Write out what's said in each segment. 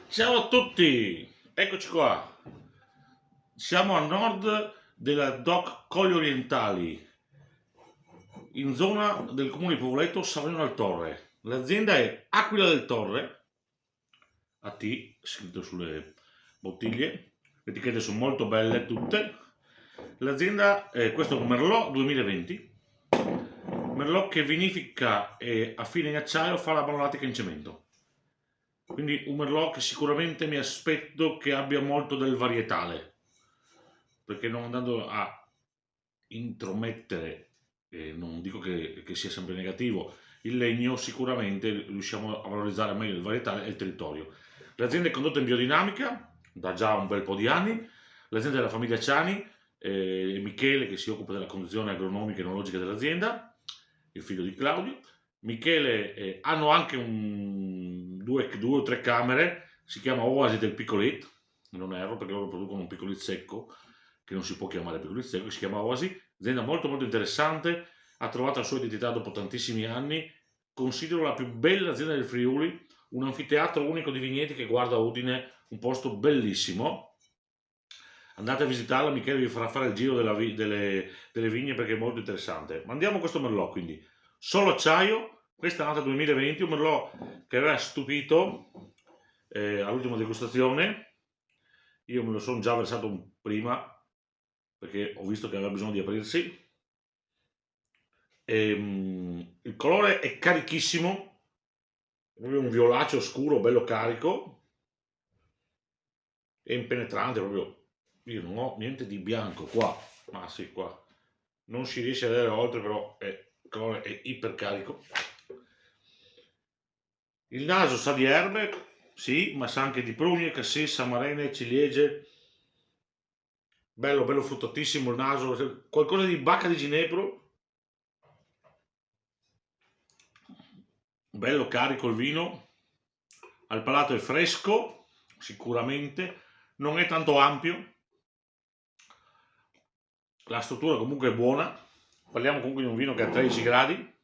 Ciao a tutti, eccoci qua. Siamo a nord della DOC Colli Orientali, in zona del comune di Povoleto, Savorino al Torre. L'azienda è Aquila del Torre, AT, scritto sulle bottiglie. Le etichette sono molto belle tutte. L'azienda, questo è un Merlot 2020, Merlot che vinifica e affina in acciaio, fa la malolattica in cemento. Quindi un Merlot che sicuramente mi aspetto che abbia molto del varietale, perché non andando a intromettere, non dico che sia sempre negativo, il legno, sicuramente riusciamo a valorizzare meglio il varietale e il territorio. L'azienda è condotta in biodinamica da già un bel po' di anni, l'azienda della famiglia Ciani, Michele che si occupa della conduzione agronomica e enologica dell'azienda, il figlio di Claudio. Michele hanno anche due o tre camere, si chiama Oasi del Picolit, non erro perché loro producono un picolit secco che non si può chiamare picolit secco, si chiama Oasi, azienda molto molto interessante, ha trovato la sua identità dopo tantissimi anni, considero la più bella azienda del Friuli, un anfiteatro unico di vigneti che guarda Udine, un posto bellissimo. Andate a visitarla, Michele vi farà fare il giro delle vigne perché è molto interessante. Ma andiamo a questo Merlot quindi. Solo acciaio, questa è nata 2020, un Merlot che aveva stupito all'ultima degustazione. Io me lo sono già versato prima perché ho visto che aveva bisogno di aprirsi. Il colore è carichissimo, è proprio un violaceo scuro, bello carico, è impenetrante proprio. Io non ho niente di bianco qua, ma sì, qua non si riesce a vedere oltre, però il colore è ipercarico. Il naso sa di erbe, sì, ma sa anche di prugne, cassis, amarene, ciliegie. Bello, bello fruttatissimo il naso, qualcosa di bacca di ginepro. Bello carico il vino, al palato è fresco, sicuramente, non è tanto ampio, la struttura comunque è buona, parliamo comunque di un vino che ha 13 gradi.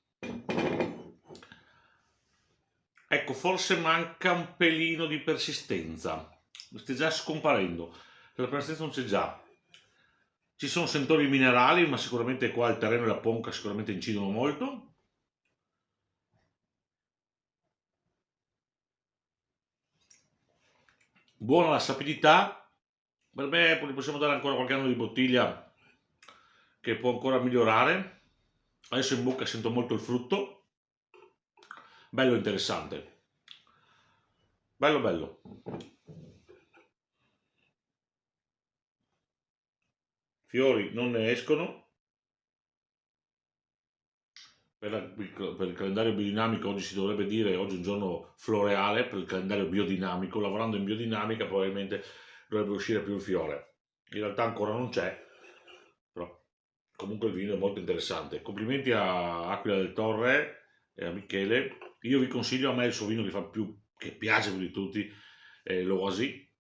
Ecco, forse manca un pelino di persistenza, sta già scomparendo, la persistenza non c'è già. Ci sono sentori minerali, ma sicuramente qua il terreno e la ponca sicuramente incidono molto. Buona la sapidità, per me possiamo dare ancora qualche anno di bottiglia che può ancora migliorare. Adesso in bocca sento molto il frutto, bello interessante, bello bello. Fiori non ne escono. Per il calendario biodinamico oggi si dovrebbe dire oggi è un giorno floreale per il calendario biodinamico, lavorando in biodinamica probabilmente dovrebbe uscire più il fiore. In realtà ancora non c'è, però comunque il vino è molto interessante. Complimenti a Aquila del Torre e a Michele. Io vi consiglio, a me il suo vino che piace più di tutti, è l'Oasi,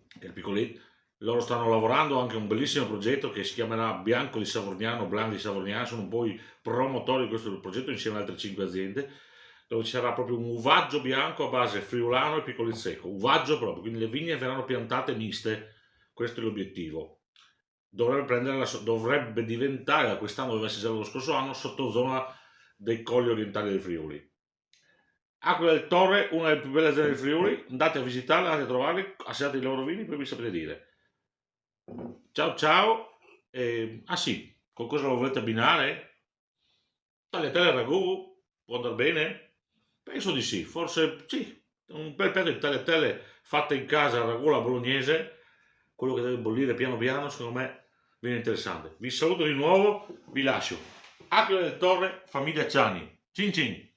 che è il Piccolet. Loro stanno lavorando anche a un bellissimo progetto che si chiamerà Bianco di Savorniano, Blanc di Savorniano, sono un po' i promotori di questo progetto insieme ad altre 5 aziende, dove ci sarà proprio un uvaggio bianco a base friulano e Piccolit secco, uvaggio proprio, quindi le vigne verranno piantate miste, questo è l'obiettivo. Dovrebbe diventare, da quest'anno doveva essere già lo scorso anno, sottozona dei colli orientali del Friuli. Aquila del Torre, una delle più belle aziende del Friuli, andate a visitarle, andate a trovarle, assaggiate i loro vini, poi vi saprete dire. Ciao ciao. Ah sì, qualcosa lo volete abbinare? Tagliatelle al ragù? Può andare bene? Penso di sì, forse sì. Un bel piatto di tagliatelle fatte in casa al ragù alla bolognese, quello che deve bollire piano piano, secondo me viene interessante. Vi saluto di nuovo, vi lascio. Aquila del Torre, famiglia Ciani. Cin cin!